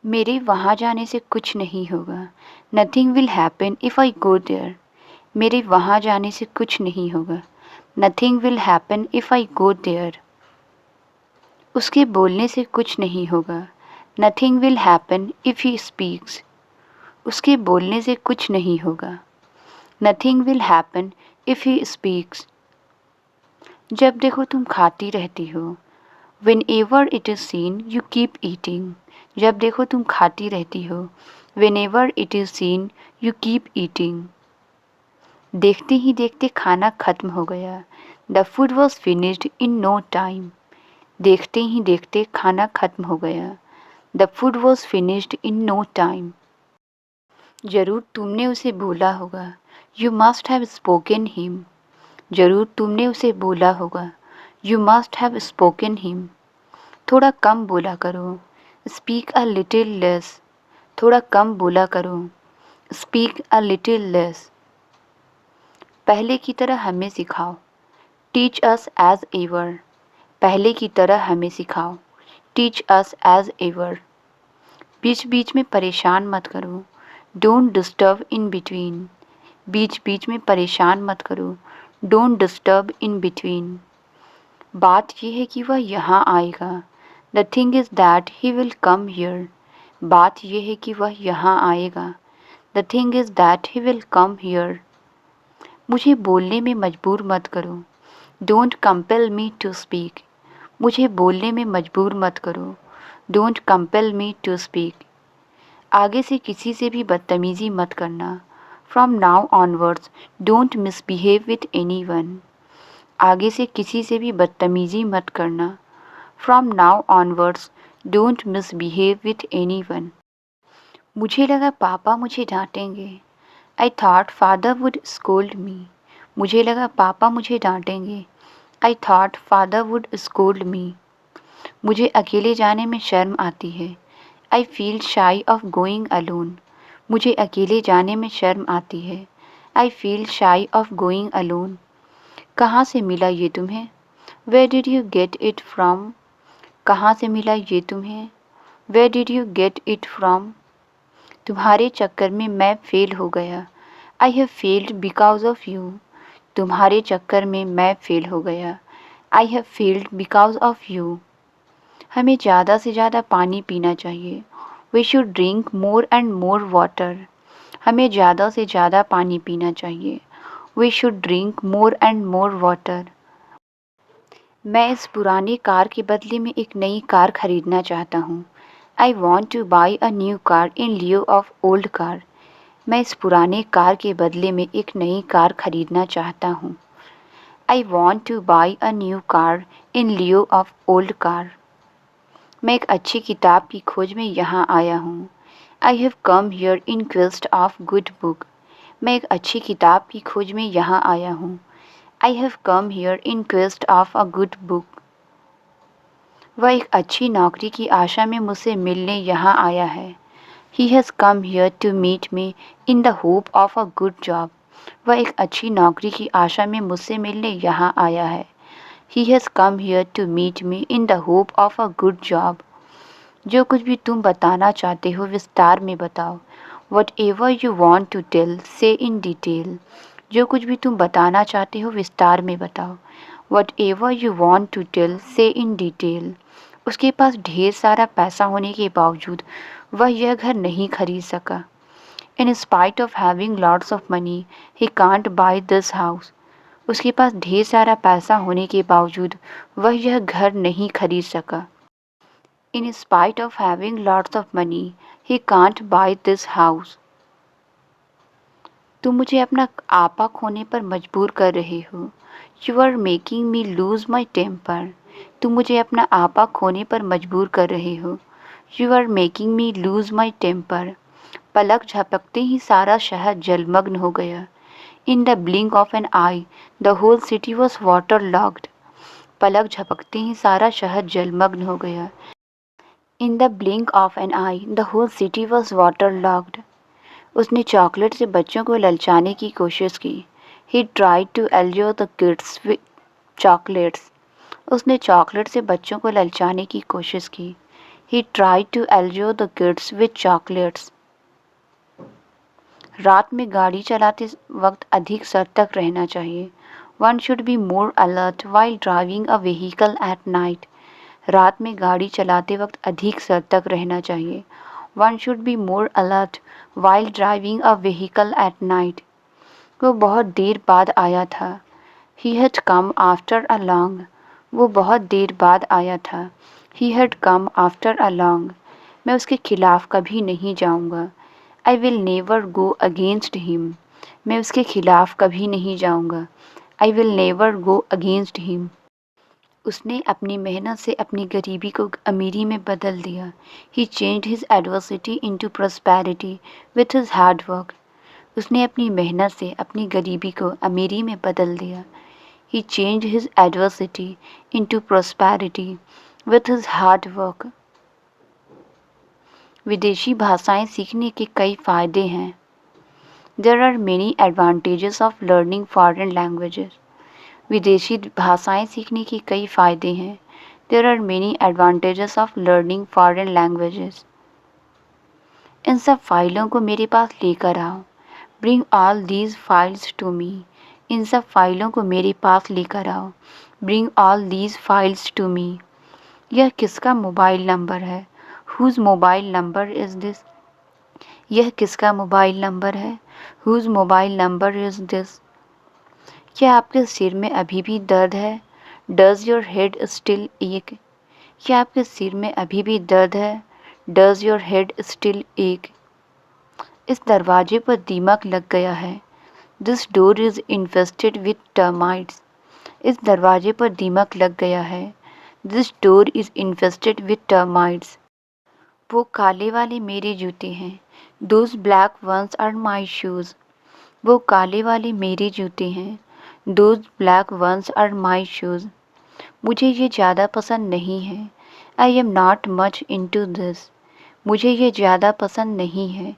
मेरे वहाँ जाने से कुछ नहीं होगा। Nothing will happen if I go there. मेरे वहाँ जाने से कुछ नहीं होगा। Nothing will happen if I go there. उसके बोलने से कुछ नहीं होगा। Nothing will happen if he speaks. उसके बोलने से कुछ नहीं होगा। Nothing will happen if he speaks. जब देखो तुम खाती रहती हो। Whenever it is seen, you keep eating. जब देखो तुम खाती रहती हो। Whenever it is seen, you keep eating. देखते ही देखते खाना खत्म हो गया। The food was finished in no time. देखते ही देखते खाना खत्म हो गया। The food was finished in no time. जरूर तुमने उसे बोला होगा। You must have spoken him. जरूर तुमने उसे बोला होगा। You must have spoken him. थोड़ा कम बोला करो। Speak a little less. थोड़ा कम बोला करो। Speak a little less. पहले की तरह हमें सिखाओ। Teach us as ever. पहले की तरह हमें सिखाओ। Teach us as ever. बीच बीच में परेशान मत करो। Don't disturb in between. बीच बीच में परेशान मत करो। Don't disturb in between. बात यह है कि वह यहाँ आएगा। The thing is that he will come here. बात यह है कि वह यहाँ आएगा। The thing is that he will come here. मुझे बोलने में मजबूर मत करो। Don't compel me to speak. मुझे बोलने में मजबूर मत करो। Don't compel me to speak. आगे से किसी से भी बदतमीज़ी मत करना। From now onwards, don't misbehave with anyone. आगे से किसी से भी बदतमीज़ी मत करना। From now onwards, don't misbehave with anyone. मुझे लगा पापा मुझे डांटेंगे। I thought father would scold me. मुझे लगा पापा मुझे डांटेंगे। I thought father would scold me. मुझे अकेले जाने में शर्म आती है। I feel shy of going alone. मुझे अकेले जाने में शर्म आती है। I feel shy of going alone. कहाँ से मिला ये तुम्हें? Where did you get it from? कहाँ से मिला ये तुम्हें? Where did you get it from? तुम्हारे चक्कर में मैं फेल हो गया। I have failed because of you. तुम्हारे चक्कर में मैं फेल हो गया। I have failed because of you. हमें ज़्यादा से ज़्यादा पानी पीना चाहिए। We should drink more and more water. हमें ज़्यादा से ज़्यादा पानी पीना चाहिए। We should drink more and more water. मैं इस पुरानी कार के बदले में एक नई कार खरीदना चाहता हूँ। I want to buy a new car in lieu of old car. मैं इस पुराने कार के बदले में एक नई कार खरीदना चाहता हूँ। I want to buy a new car in lieu of old car. मैं एक अच्छी किताब की खोज में यहाँ आया हूँ। I have come here in quest of good book. मैं एक अच्छी किताब की खोज में यहाँ आया हूँ। I have come here in quest of a good book. वह एक अच्छी नौकरी की आशा में मुझसे मिलने यहाँ आया है। He has come here to meet me in the hope of a good job. वह एक अच्छी नौकरी की आशा में मुझसे मिलने यहाँ आया है। He has come here to meet me in the hope of a good job. जो कुछ भी तुम बताना चाहते हो विस्तार में बताओ। Whatever you want to tell, say in detail. जो कुछ भी तुम बताना चाहते हो विस्तार में बताओ। Whatever you want to tell, say in detail. उसके पास ढेर सारा पैसा होने के बावजूद वह यह घर नहीं खरीद सका। In spite of having lots of money, he can't buy this house. उसके पास ढेर सारा पैसा होने के बावजूद वह यह घर नहीं खरीद सका। In spite of having lots of money, he can't buy this house. तुम मुझे अपना आपा खोने पर मजबूर कर रहे हो। You are making me lose my temper. तुम मुझे अपना आपा खोने पर मजबूर कर रहे हो। You are making me lose my temper. पलक झपकते ही सारा शहर जलमग्न हो गया। In the blink of an eye, the whole city was waterlogged. पलक झपकते ही सारा शहर जलमग्न हो गया। In the blink of an eye, the whole city was waterlogged. उसने चॉकलेट से बच्चों को ललचाने की कोशिश की। He tried to allure the kids with chocolates. उसने चॉकलेट से बच्चों को ललचाने की कोशिश की। He tried to allure the kids with chocolates. रात में गाड़ी चलाते वक्त अधिक सतर्क रहना चाहिए. One should be more alert while driving a vehicle at night. रात में गाड़ी चलाते वक्त अधिक सतर्क रहना चाहिए. One should be more alert while driving a vehicle at night. वो बहुत देर बाद आया था. He had come after a long. वो बहुत देर बाद आया था. He had come after a long. मैं उसके खिलाफ कभी नहीं जाऊंगा. I will never go against him. मैं उसके खिलाफ कभी नहीं जाऊंगा. I will never go against him. उसने अपनी मेहनत से अपनी गरीबी को अमीरी में बदल दिया. He changed his adversity into prosperity with his hard work. उसने अपनी मेहनत से अपनी गरीबी को अमीरी में बदल दिया. He changed his adversity into prosperity with his hard work. विदेशी भाषाएं सीखने के कई फ़ायदे हैं. There are many advantages of learning foreign languages. विदेशी भाषाएं सीखने के कई फ़ायदे हैं. There are many advantages of learning foreign languages. इन सब फाइलों को मेरे पास लेकर आओ. Bring all these files to me. इन सब फाइलों को मेरे पास लेकर आओ. Bring all these files to me. यह किसका मोबाइल नंबर है? Whose mobile number is this? यह किसका मोबाइल नंबर है? Whose mobile number is this? क्या आपके सिर में अभी भी दर्द है? Does your head still ache? क्या आपके सिर में अभी भी दर्द है? Does your head still ache? इस दरवाजे पर दीमक लग गया है. This door is infested with termites. इस दरवाजे पर दीमक लग गया है. This door is infested with termites. वो काले वाले मेरे जूते हैं. Those black ones are my shoes. वो काले वाले मेरे जूते हैं. Those black ones are my shoes. मुझे ये ज़्यादा पसंद नहीं है. I am not much into this. मुझे ये ज़्यादा पसंद नहीं है.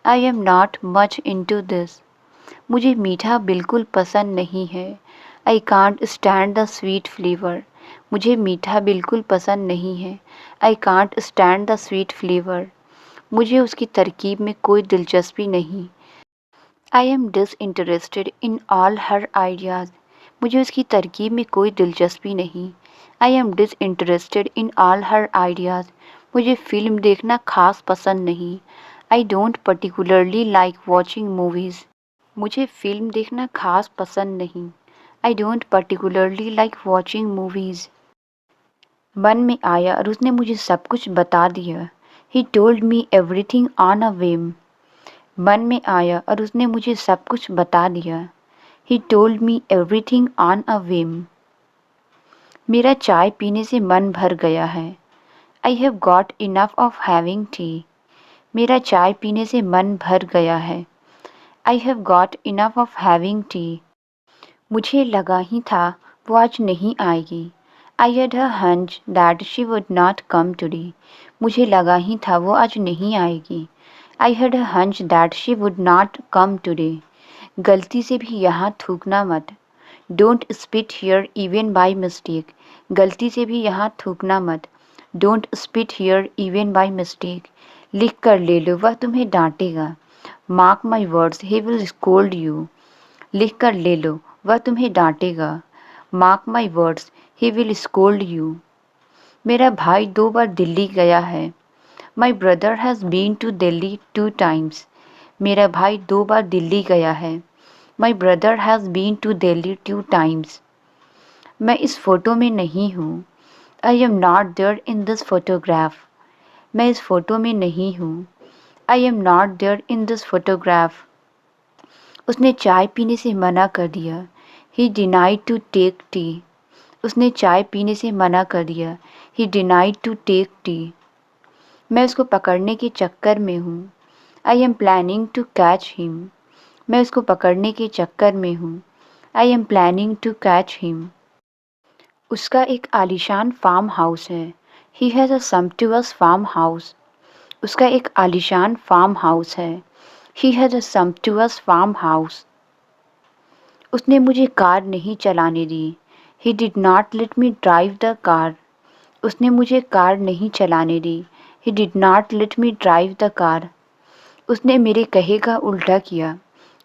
I am not much into this. मुझे मीठा बिल्कुल पसंद नहीं है. I can't stand the sweet flavor. मुझे मीठा बिल्कुल पसंद नहीं है. I can't stand the sweet flavor. मुझे उसकी तरकीब में कोई दिलचस्पी नहीं. I am disinterested in all her ideas. मुझे उसकी तरकीब में कोई दिलचस्पी नहीं. I am disinterested in all her ideas. मुझे फ़िल्म देखना खास पसंद नहीं. I don't particularly like watching movies. मुझे फ़िल्म देखना खास पसंद नहीं. I don't particularly like watching movies. मन में आया और उसने मुझे सब कुछ बता दिया. He told me everything on a whim. मन में आया और उसने मुझे सब कुछ बता दिया. He told me everything on a whim. मेरा चाय पीने से मन भर गया है. I have got enough of having tea. मेरा चाय पीने से मन भर गया है. I have got enough of having tea. मुझे लगा ही था वो आज नहीं आएगी. I had a hunch that she would not come today. मुझे लगा ही था वो आज नहीं आएगी. I had a hunch that she would not come today. गलती से भी यहाँ थूकना मत. Don't spit here even by mistake. गलती से भी यहाँ थूकना मत. Don't spit here even by mistake. लिख कर ले लो, वह तुम्हें डांटेगा. Mark my words, he will scold you. लिख कर ले लो, वह तुम्हें डांटेगा. Mark my words, he will scold you. मेरा भाई 2 बार दिल्ली गया है. My brother has been to Delhi 2 times. मेरा भाई 2 बार दिल्ली गया है. My brother has been to Delhi 2 times. मैं इस फ़ोटो में नहीं हूँ. I am not there in this photograph. मैं इस फ़ोटो में नहीं हूँ. I am not there in this photograph. उसने चाय पीने से मना कर दिया. He denied to take tea. उसने चाय पीने से मना कर दिया. He denied to take tea. मैं उसको पकड़ने के चक्कर में हूँ. I am planning to catch him. मैं उसको पकड़ने के चक्कर में हूँ. I am planning to catch him. उसका एक आलीशान फार्म हाउस है. He has a sumptuous farm house. उसका एक आलीशान फार्म हाउस है. He has a sumptuous farm house. उसने मुझे कार नहीं चलाने दी. He did not let me drive the car. उसने मुझे कार नहीं चलाने दी। He did not let me drive the car. उसने मेरे कहे का उल्टा किया।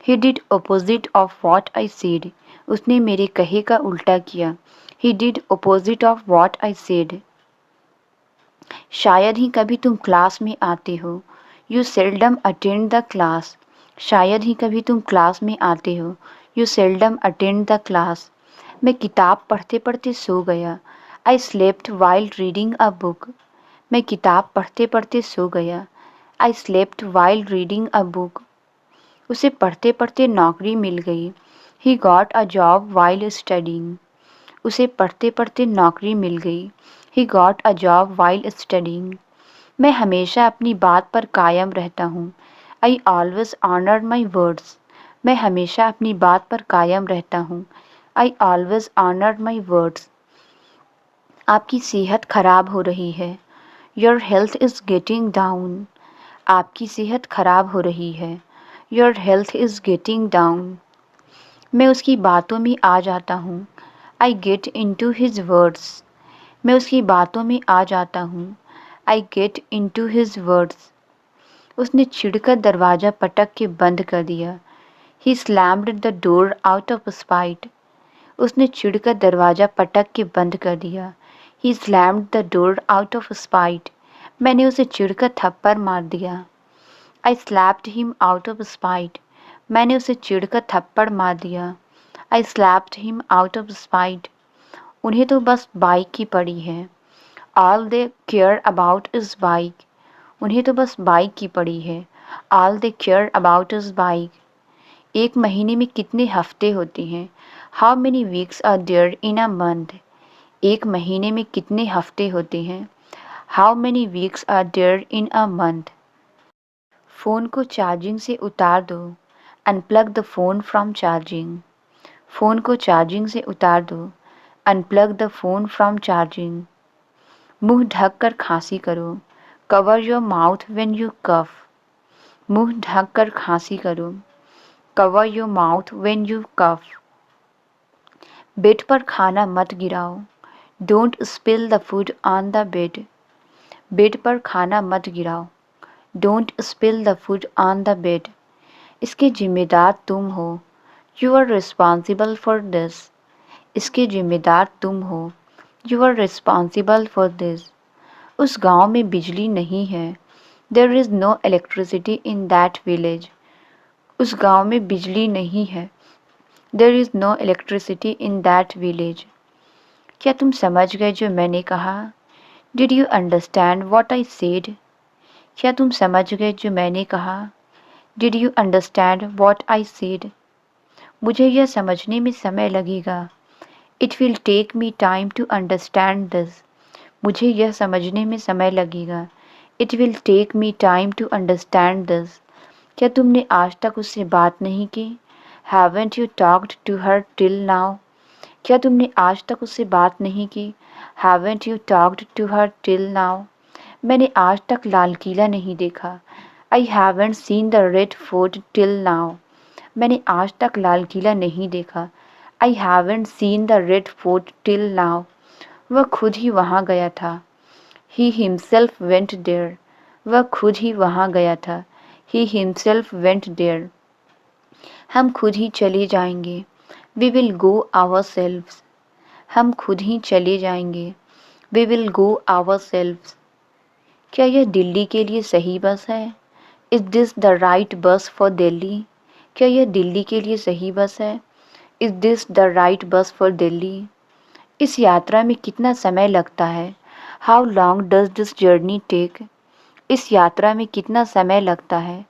He did opposite of what I said. उसने मेरे कहे का उल्टा किया। He did opposite of what I said. शायद ही कभी तुम क्लास में आते हो। You seldom attend the class. शायद ही कभी तुम क्लास में आते हो। You seldom attend the class. मैं किताब पढ़ते पढ़ते सो गया। I slept while reading a book. मैं किताब पढ़ते पढ़ते सो गया। I slept while reading a book. उसे पढ़ते पढ़ते नौकरी मिल गई। He got a job while studying. उसे पढ़ते पढ़ते नौकरी मिल गई। He got a job while studying. मैं हमेशा अपनी बात पर कायम रहता हूँ। I always honor my words. मैं हमेशा अपनी बात पर कायम रहता हूँ। I always honor my words. आपकी सेहत खराब हो रही है। Your health is getting down. आपकी सेहत खराब हो रही है। Your health is getting down. मैं उसकी बातों में आ जाता हूँ। I get into his words. मैं उसकी बातों में आ जाता हूँ। I get into his words. उसने चिढ़कर दरवाज़ा पटक के बंद कर दिया। He slammed the door out of spite. उसने चिढ़कर दरवाज़ा पटक के बंद कर दिया। He slammed the door out of spite. मैंने उसे चिढ़कर थप्पड़ मार दिया। I slapped him out of spite. मैंने उसे चिढ़कर थप्पड़ मार दिया। I slapped him out of spite. उन्हें तो बस बाइक की पड़ी है। All they care about is bike. उन्हें तो बस बाइक की पड़ी है। All they care about is bike. एक महीने में कितने हफ्ते होते हैं? How many weeks are there in a month? एक महीने में कितने हफ्ते होते हैं? How many weeks are there in a month? Phone को चार्जिंग से उतार दो। Unplug the phone from charging. Phone को चार्जिंग से उतार दो। Unplug the phone from charging. मुंह ढक कर खांसी करो। Cover your mouth when you cough. मुंह ढक कर खांसी करो। Cover your mouth when you cough. Bed पर खाना मत गिराओ। Don't spill the food on the bed. Bed पर खाना मत गिराओ। Don't spill the food on the bed. इसके जिम्मेदार तुम हो। You are responsible for this. इसके जिम्मेदार तुम हो। You are responsible for this. उस गांव में बिजली नहीं है। There is no electricity in that village. उस गांव में बिजली नहीं है। There is no electricity in that village. क्या तुम समझ गए जो मैंने कहा? Did you understand what I said? क्या तुम समझ गए जो मैंने कहा? Did you understand what I said? मुझे यह समझने में समय लगेगा। It will take me time to understand this. मुझे यह समझने में समय लगेगा। It will take me time to understand this. क्या तुमने आज तक उससे बात नहीं की? Haven't you talked to her till now? क्या तुमने आज तक उससे बात नहीं की? Haven't you talked to her till now? मैंने आज तक लाल किला नहीं देखा। I haven't seen the Red Fort till now. मैंने आज तक लाल किला नहीं देखा। I haven't seen the Red Fort till now. वह खुद ही वहाँ गया था। He himself went there. वह खुद ही वहाँ गया था। He himself went there. हम खुद ही चले जाएंगे। We will go ourselves. हम खुद ही चले जाएंगे। We will go ourselves. क्या यह दिल्ली के लिए सही बस है? Is this the right bus for Delhi? क्या यह दिल्ली के लिए सही बस है? Is this the right bus for Delhi? इस यात्रा में कितना समय लगता है? How long does this journey take? इस यात्रा में कितना समय लगता है?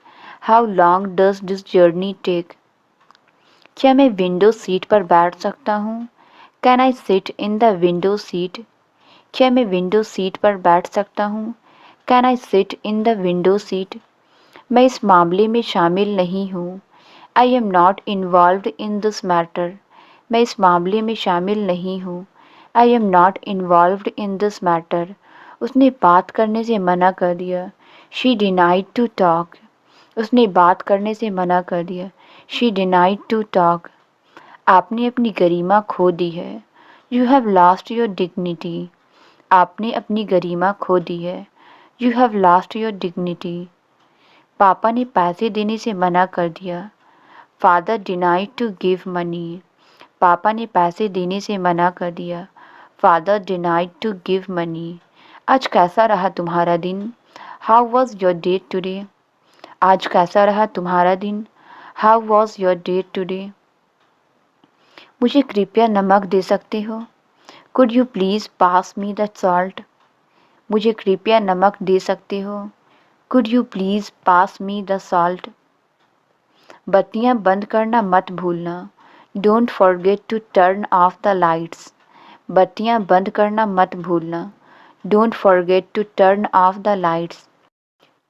How long does this journey take? क्या मैं विंडो सीट पर बैठ सकता हूँ? Can I sit in the window seat? क्या मैं विंडो सीट पर बैठ सकता हूँ? Can I sit in the window seat? मैं इस मामले में शामिल नहीं हूँ। I am not involved in this matter. मैं इस मामले में शामिल नहीं हूँ। I am not involved in this matter. उसने बात करने से मना कर दिया। She denied to talk. उसने बात करने से मना कर दिया। She denied to talk. आपने अपनी गरिमा खो दी है। You have lost your dignity. आपने अपनी गरिमा खो दी है। You have lost your dignity. पापा ने पैसे देने से मना कर दिया। Father denied to give money. पापा ने पैसे देने से मना कर दिया। Father denied to give money. आज कैसा रहा तुम्हारा दिन? How was your day today? आज कैसा रहा तुम्हारा दिन? How was your day today? मुझे कृपया नमक दे सकते हो? Could you please pass me the salt? मुझे कृपया नमक दे सकते हो? Could you please pass me the salt? बत्तियां बंद करना मत भूलना। Don't forget to turn off the lights. बत्तियां बंद करना मत भूलना। Don't forget to turn off the lights.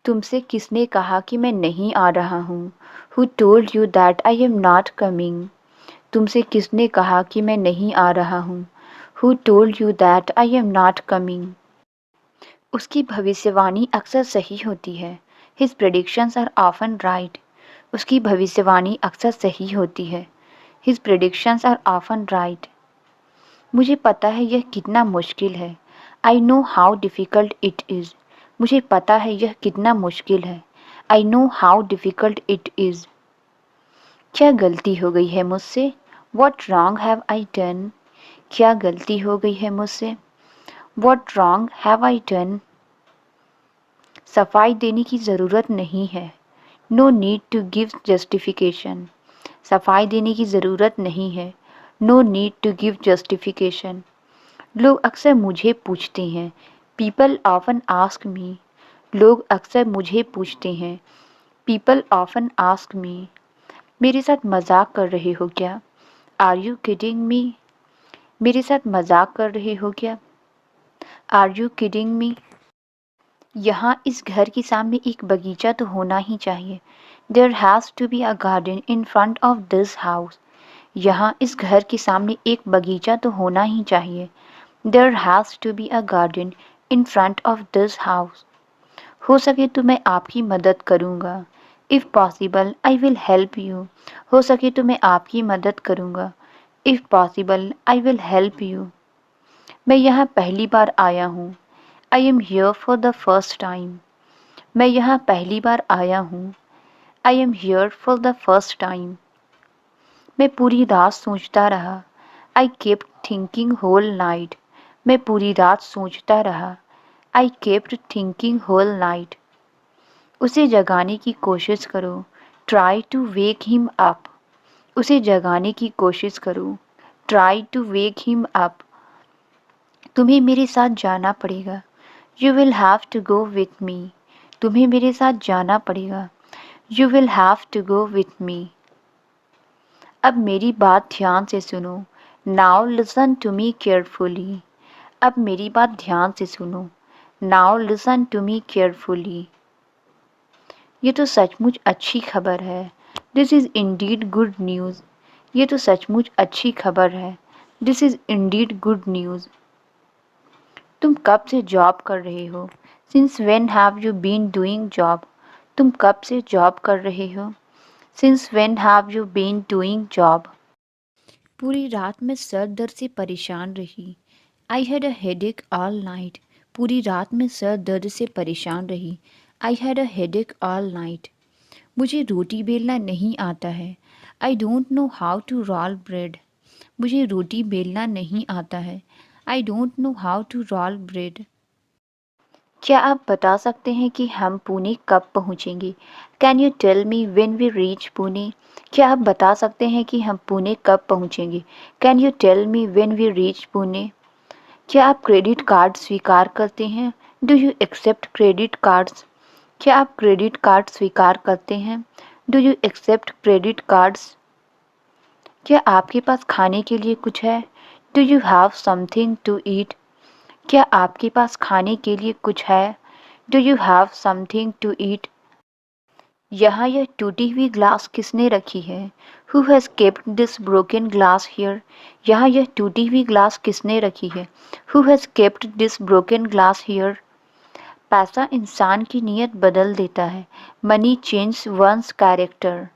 तुमसे किसने कहा कि मैं नहीं आ रहा हूँ? Who told you that I am not coming? तुमसे किसने कहा कि मैं नहीं आ रहा हूँ? Who told you that I am not coming? उसकी भविष्यवाणी अक्सर सही होती है। His predictions are often right. उसकी भविष्यवाणी अक्सर सही होती है। His predictions are often right. मुझे पता है यह कितना मुश्किल है। I know how difficult it is. मुझे पता है यह कितना मुश्किल है। I know how difficult it is. क्या गलती हो गई है मुझसे? What wrong have I done? क्या गलती हो गई है मुझसे? What wrong have I done? सफाई देने की ज़रूरत नहीं है। No need to give justification. सफाई देने की ज़रूरत नहीं है। No need to give justification. लोग अक्सर मुझे पूछते हैं। People often ask me. लोग अक्सर मुझे पूछते हैं। People often ask me. मेरे साथ मजाक कर रहे हो क्या? Are you kidding me? मेरे साथ मजाक कर रहे हो क्या? Are you kidding me? यहाँ इस घर के सामने एक बगीचा तो होना ही चाहिए। There has to be a garden in front of this house. यहाँ इस घर के सामने एक बगीचा तो होना ही चाहिए। There has to be a garden in front of this house. हो सके तो मैं आपकी मदद करूँगा। If possible I will help you. हो सके तो मैं आपकी मदद करूँगा। If possible I will help you. मैं यहाँ पहली बार आया हूँ। I am here for the first time. मैं यहाँ पहली बार आया हूँ। I am here for the first time. मैं पूरी रात सोचता रहा। I kept thinking whole night. मैं पूरी रात सोचता रहा। I kept thinking whole night. उसे जगाने की कोशिश करो। Try to wake him up. उसे जगाने की कोशिश करो। Try to wake him up. तुम्हें मेरे साथ जाना पड़ेगा। You will have to go with me. तुम्हें मेरे साथ जाना पड़ेगा। You will have to go with me. अब मेरी बात ध्यान से सुनो। Now listen to me carefully. अब मेरी बात ध्यान से सुनो। Now listen to me carefully. ये तो सचमुच अच्छी खबर है। This is indeed good news. ये तो सचमुच अच्छी खबर है। This is indeed good news. तुम कब से जॉब कर रहे हो? Since when have you been doing job? तुम कब से जॉब कर रहे हो? Since when have you been doing job? पूरी रात मैं सर दर्द से परेशान रही। I had a headache all night. पूरी रात में सर दर्द से परेशान रही। I had a headache all night. मुझे रोटी बेलना नहीं आता है। I don't know how to roll bread. मुझे रोटी बेलना नहीं आता है। I don't know how to roll bread. क्या आप बता सकते हैं कि हम पुणे कब पहुँचेंगे? Can you tell me when we reach Pune? क्या आप बता सकते हैं कि हम पुणे कब पहुँचेंगे? Can you tell me when we reach Pune? क्या आप क्रेडिट कार्ड स्वीकार करते हैं? Do you accept credit cards? क्या आप क्रेडिट कार्ड स्वीकार करते हैं? Do you accept credit cards? क्या आपके पास खाने के लिए कुछ है? Do you have something to eat? क्या आपके पास खाने के लिए कुछ है? Do you have something to eat? यहाँ यह टूटी हुई ग्लास किसने रखी है? Who has kept this broken glass here? यहाँ यह टूटी हुई ग्लास किसने रखी है? Who has kept this broken glass here? पैसा इंसान की नीयत बदल देता है। Money change one's character.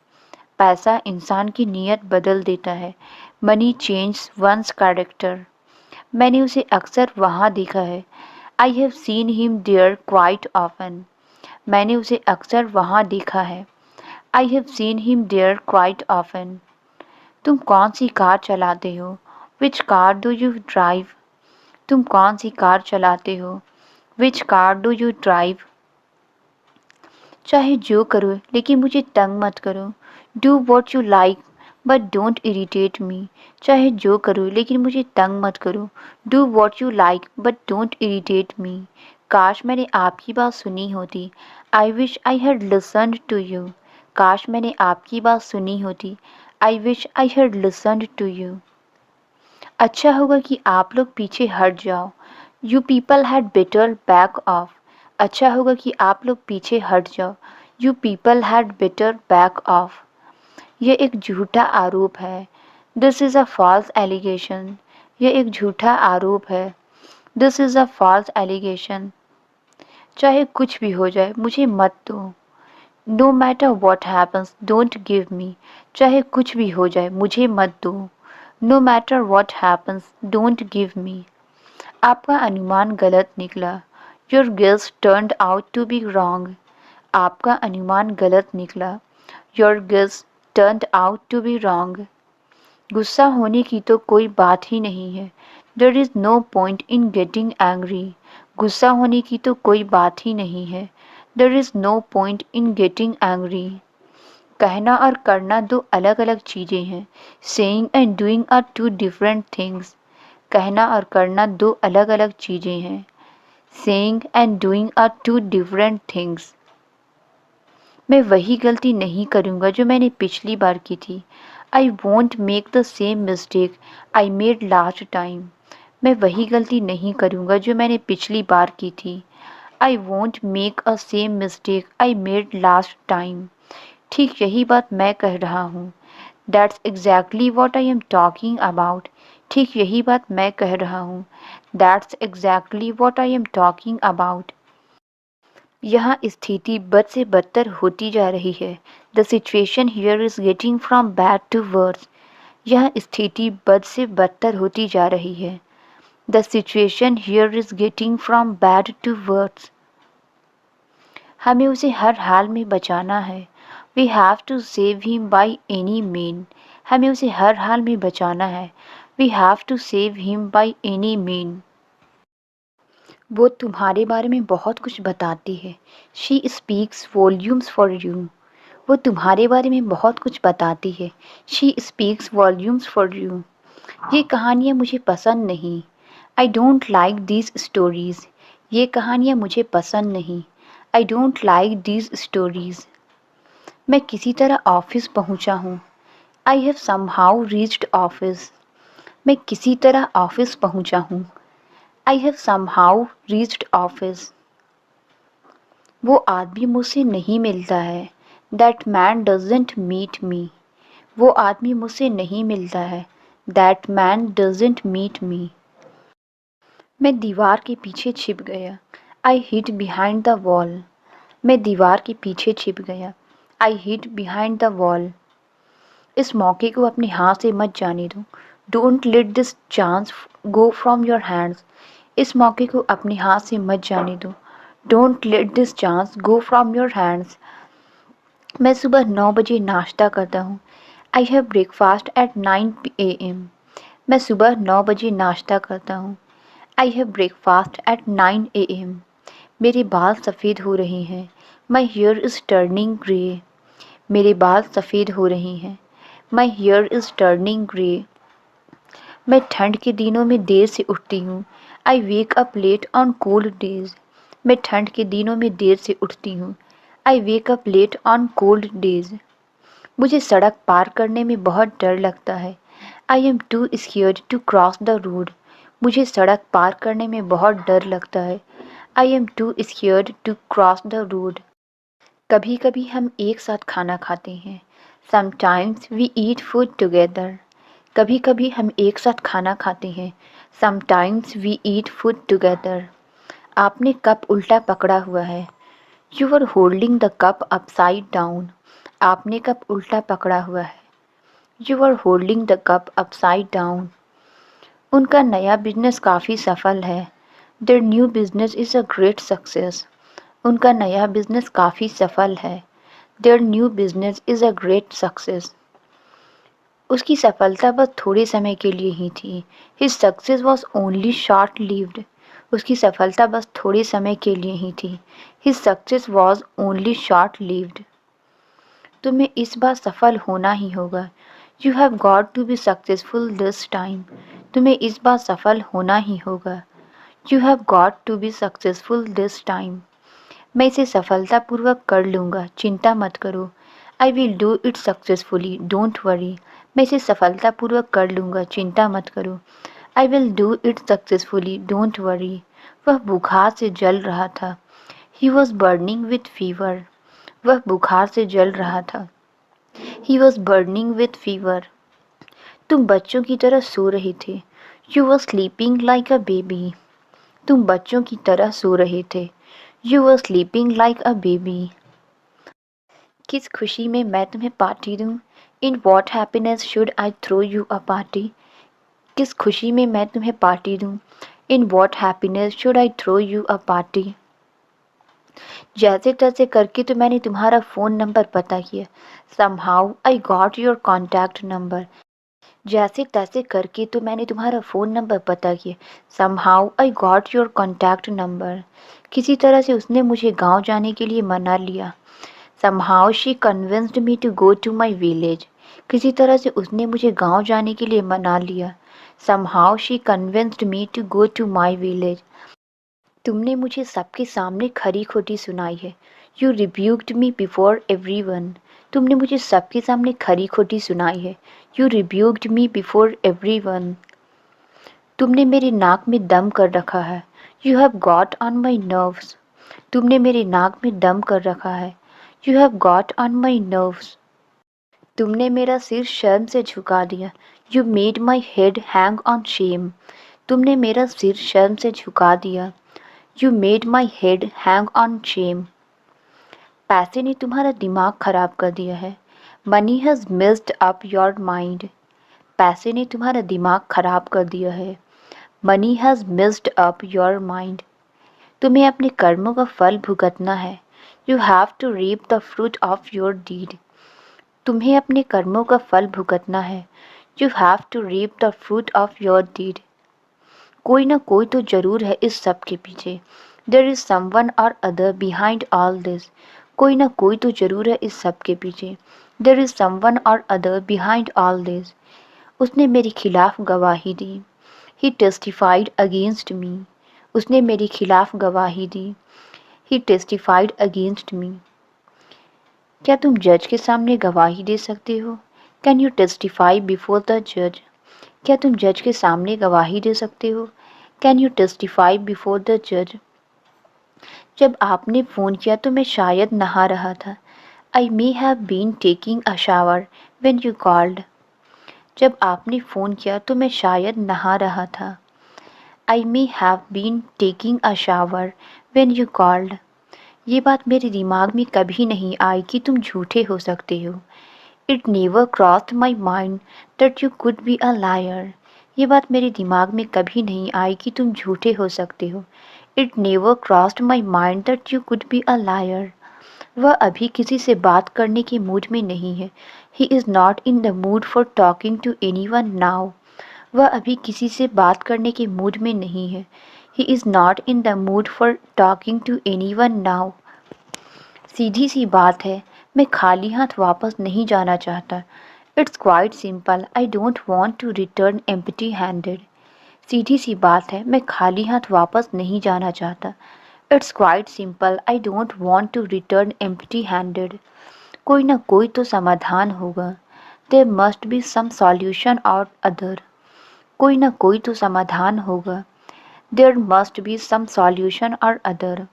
पैसा इंसान की नीयत बदल देता है। Money change one's character. मैंने उसे अक्सर वहाँ देखा है। I have seen him there quite often. मैंने उसे अक्सर वहाँ देखा है। I have seen him there quite often. तुम कौन सी कार चलाते हो? Which car do you drive? तुम कौन सी कार चलाते हो? Which car do you drive? चाहे जो करो लेकिन मुझे तंग मत करो। Do what you like but don't irritate me. चाहे जो करो लेकिन मुझे तंग मत करो। Do what you like but don't irritate me. काश मैंने आपकी बात सुनी होती। I wish I had listened to you. काश मैंने आपकी बात सुनी होती। I wish I had listened to you. अच्छा होगा कि आप लोग पीछे हट जाओ। You people had better back off. अच्छा होगा कि आप लोग पीछे हट जाओ। You people had better back off. यह एक झूठा आरोप है। This is a false allegation. यह एक झूठा आरोप है। This is a false allegation. चाहे कुछ भी हो जाए मुझे मत दो। No matter what happens don't give me. चाहे कुछ भी हो जाए मुझे मत दो। No matter what happens don't give me. आपका अनुमान गलत निकला। Your guess turned out to be wrong. आपका अनुमान गलत निकला। Your guess turned out to be wrong. गुस्सा होने की तो कोई बात ही नहीं है। There is no point in getting angry. गुस्सा होने की तो कोई बात ही नहीं है। There is no point in getting angry. कहना और करना दो अलग अलग चीज़ें हैं। Saying and doing are two different things. कहना और करना दो अलग अलग चीज़ें हैं। Saying and doing are two different things. मैं वही गलती नहीं करूँगा जो मैंने पिछली बार की थी। I won't make the same mistake I made last time. मैं वही गलती नहीं करूँगा जो मैंने पिछली बार की थी। I won't make a same mistake I made last time. ठीक यही बात मैं कह रहा हूँ। That's exactly what I am talking about. ठीक यही बात मैं कह रहा हूँ। That's exactly what I am talking about. यहाँ स्थिति बद से बदतर होती जा रही है। The situation here is getting from bad to worse. यह स्थिति बद से बदतर होती जा रही है। The situation here is getting from bad to worse. हमें उसे हर हाल में बचाना है। We have to save him by any mean. हमें उसे हर हाल में बचाना है। We have to save him by any mean. वो तुम्हारे बारे में बहुत कुछ बताती है। She speaks volumes for you. वो तुम्हारे बारे में बहुत कुछ बताती है। She speaks volumes for you. ये कहानियाँ मुझे पसंद नहीं। I don't like these stories. ये कहानियाँ मुझे पसंद नहीं। I don't like these stories. मैं किसी तरह ऑफिस पहुँचा हूँ। I have somehow reached office. मैं किसी तरह ऑफिस पहुँचा हूँ। I have somehow reached office. वो आदमी मुझसे नहीं मिलता है। That man doesn't meet me. वो आदमी मुझसे नहीं मिलता है। That man doesn't meet me. मैं दीवार के पीछे छिप गया। I hid behind the wall. मैं दीवार के पीछे छिप गया। I hid behind the wall. इस मौके को अपने हाथ से मत जाने दो। Don't let this chance go from your hands. इस मौके को अपने हाथ से मत जाने दो। Don't let this chance go from your hands. मैं सुबह 9 बजे नाश्ता करता हूँ। I have breakfast at 9 AM। मैं सुबह 9 बजे नाश्ता करता हूँ। I have breakfast at 9 AM। मेरे बाल सफ़ेद हो रहे हैं। My hair is turning grey. मेरे बाल सफ़ेद हो रहे हैं। My hair is turning grey. मैं ठंड के दिनों में देर से उठती हूँ। I wake up late on cold days. मैं ठंड के दिनों में देर से उठती हूँ। I wake up late on cold days. मुझे सड़क पार करने में बहुत डर लगता है। I am too scared to cross the road. मुझे सड़क पार करने में बहुत डर लगता है। I am too scared to cross the road. कभी कभी हम एक साथ खाना खाते हैं। Sometimes we eat food together. कभी कभी हम एक साथ खाना खाते हैं। Sometimes we eat food together. आपने कप उल्टा पकड़ा हुआ है। You are holding the cup upside down. आपने कप उल्टा पकड़ा हुआ है। You are holding the cup upside down. उनका नया बिजनेस काफ़ी सफल है। Their new business is a great success. उनका नया बिजनेस काफ़ी सफल है। Their new business is a great success. उसकी सफलता बस थोड़े समय के लिए ही थी। His success was only short lived. उसकी सफलता बस थोड़े समय के लिए ही थी। His success was only short lived. तुम्हें इस बार सफल होना ही होगा। You have got to be successful this time. तुम्हें इस बार सफल होना ही होगा। You have got to be successful this time. मैं इसे सफलतापूर्वक कर लूँगा, चिंता मत करो। I will do it successfully, don't worry. मैं इसे सफलतापूर्वक कर लूँगा, चिंता मत करो। I will do it successfully, don't worry. वह बुखार से जल रहा था। He was burning with fever. वह बुखार से जल रहा था। He was burning with fever. तुम बच्चों की तरह सो रहे थे। You were sleeping like a baby. तुम बच्चों की तरह सो रहे थे। You were sleeping like a baby. किस खुशी में मैं तुम्हें पार्टी दूं? In what happiness should I throw you a party? किस खुशी में मैं तुम्हें पार्टी दूं? In what happiness should I throw you a party? जैसे तैसे करके तो मैंने तुम्हारा फ़ोन नंबर पता किया। Somehow I got your contact number. जैसे तैसे करके तो मैंने तुम्हारा फ़ोन नंबर पता किया। Somehow I got your contact number. किसी तरह से उसने मुझे गांव जाने के लिए मना लिया। Somehow she convinced me to go to my village. किसी तरह से उसने मुझे गांव जाने के लिए मना लिया। Somehow she convinced me to go to my village. तुमने मुझे सबके सामने खरी खोटी सुनाई है। You rebuked me before everyone. तुमने मुझे सबके सामने खरी खोटी सुनाई है। You rebuked me before everyone. तुमने मेरी नाक में दम कर रखा है। You have got on my nerves. तुमने मेरी नाक में दम कर रखा है। You have got on my nerves. तुमने मेरा सिर शर्म से झुका दिया। You made my head hang on shame. तुमने मेरा सिर शर्म से झुका दिया। You made my head hang on shame. पैसे ने तुम्हारा दिमाग खराब कर दिया है। Money has messed up your mind. पैसे ने तुम्हारा दिमाग खराब कर दिया है। Money has messed up your mind. तुम्हें अपने कर्मों का फल भुगतना है। You have to reap the fruit of your deed. तुम्हें अपने कर्मों का फल भुगतना है। You have to reap the fruit of your deed. कोई ना कोई तो जरूर है इस सब के पीछे। देयर इज समवन और अदर बिहाइंड ऑल दिस। कोई ना कोई तो जरूर है इस सब के पीछे। देयर इज समवन और अदर बिहाइंड ऑल दिस। उसने मेरे खिलाफ गवाही दी। ही टेस्टिफाइड अगेंस्ट मी। उसने मेरे खिलाफ गवाही दी। ही टेस्टिफाइड अगेंस्ट मी। क्या तुम जज के सामने गवाही दे सकते हो? Can you testify before the जज? क्या तुम जज के सामने गवाही दे सकते हो? Can you testify before the जज? जब आपने फ़ोन किया तो मैं शायद नहा रहा था। I may have been taking a shower when you called. जब आपने फ़ोन किया तो मैं शायद नहा रहा था। I may have been taking a shower when you called. ये बात मेरे दिमाग में कभी नहीं आई कि तुम झूठे हो सकते हो। It never crossed my mind that you could be a liar. ये बात मेरे दिमाग में कभी नहीं आई कि तुम झूठे हो सकते हो। It never crossed my mind that you could be a liar. वह अभी किसी से बात करने के मूड में नहीं है। He is not in the mood for talking to anyone now. वह अभी किसी से बात करने के मूड में नहीं है। He is not in the mood for talking to anyone now. सीधी सी बात है, मैं खाली हाथ वापस नहीं जाना चाहता। It's quite simple, I don't want to return empty handed. सीधी सी बात है, मैं खाली हाथ वापस नहीं जाना चाहता। It's quite simple, I don't want to return empty handed. कोई ना कोई तो समाधान होगा। There must be some solution or other. कोई ना कोई तो समाधान होगा। There must be some solution or other.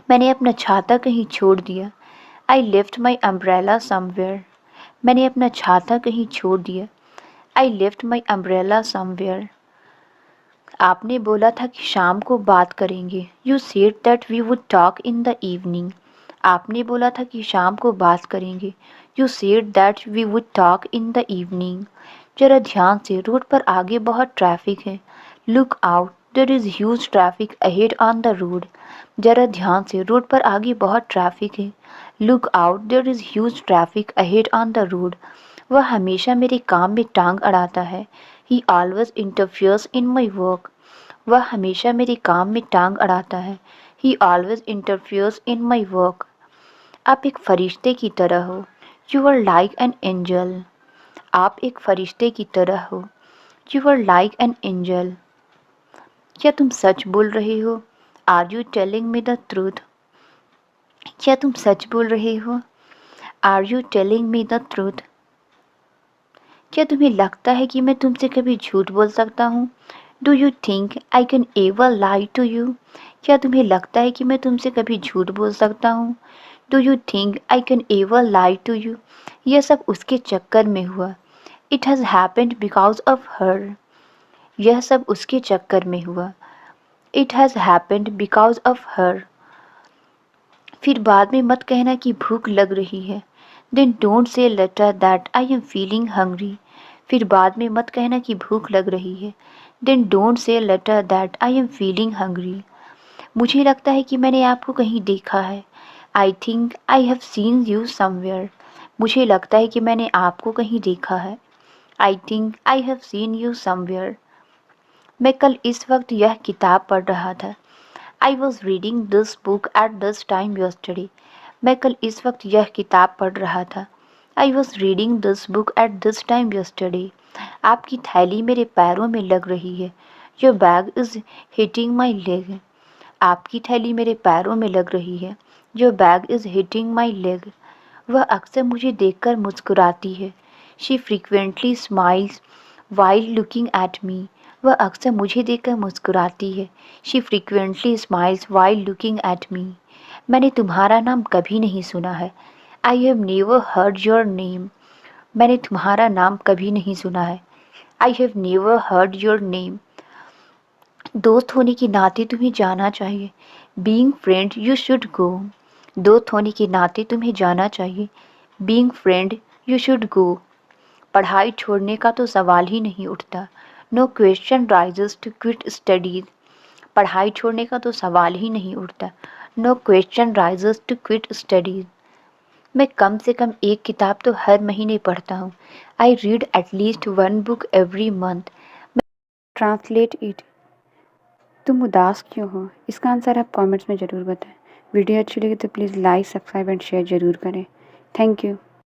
मैंने अपना छाता कहीं छोड़ दिया। I left my umbrella somewhere. मैंने अपना छाता कहीं छोड़ दिया। I left my umbrella somewhere. आपने बोला था कि शाम को बात करेंगे। You said that we would talk in the evening. आपने बोला था कि शाम को बात करेंगे। You said that we would talk in the evening. जरा ध्यान से, रोड पर आगे बहुत ट्रैफिक है। Look out, there is huge traffic ahead on the road. जरा ध्यान से, रोड पर आगे बहुत ट्रैफिक है। Look out, there is huge traffic ahead on the road. वह हमेशा मेरे काम में टांग अड़ाता है। He always interferes in my work. वह हमेशा मेरे काम में टांग अड़ाता है। He always interferes in my work. आप एक फरिश्ते की तरह हो। You are like an angel. आप एक फरिश्ते की तरह हो। You are like an angel. क्या तुम सच बोल रहे हो? Are you telling me the truth? क्या तुम सच बोल रहे हो? Are you telling me the truth? क्या तुम्हें लगता है कि मैं तुमसे कभी झूठ बोल सकता हूँ? Do you think I can ever lie to you? क्या तुम्हें लगता है कि मैं तुमसे कभी झूठ बोल सकता हूँ? Do you think I can ever lie to you? यह सब उसके चक्कर में हुआ। It has happened because of her. यह सब उसके चक्कर में हुआ। It has happened because of her. फिर बाद में मत कहना कि भूख लग रही है। Then don't say later that I am feeling hungry. फिर बाद में मत कहना कि भूख लग रही है। Then don't say later that I am feeling hungry. मुझे लगता है कि मैंने आपको कहीं देखा है। I think I have seen you somewhere. मुझे लगता है कि मैंने आपको कहीं देखा है। I think I have seen you somewhere. मैं कल इस वक्त यह किताब पढ़ रहा था। I was reading this book at this time yesterday. मैं कल इस वक्त यह किताब पढ़ रहा था। I was reading this book at this time yesterday. आपकी थैली मेरे पैरों में लग रही है। Your bag is hitting my leg. आपकी थैली मेरे पैरों में लग रही है। Your bag is hitting my leg. वह अक्सर मुझे देखकर मुस्कुराती है। She frequently smiles while looking at me. वह अक्सर मुझे देखकर मुस्कुराती है। She frequently smiles while looking at me. मैंने तुम्हारा नाम कभी नहीं सुना है। I have never heard your name. मैंने तुम्हारा नाम कभी नहीं सुना है। I have never heard your name. दोस्त होने के नाते तुम्हें जाना चाहिए। Being friend you should go. दोस्त होने के नाते तुम्हें जाना चाहिए। Being friend you should go. पढ़ाई छोड़ने का तो सवाल ही नहीं उठता। No question raises to quit studies. पढ़ाई छोड़ने का तो सवाल ही नहीं उठता। No question raises to quit studies. मैं कम से कम एक किताब तो हर महीने पढ़ता हूँ। I read at least one book every month. Translate it. तुम उदास क्यों हो? इसका आंसर आप कमेंट्स में ज़रूर बताएं। वीडियो अच्छी लगी तो please like, subscribe and share ज़रूर करें। Thank you.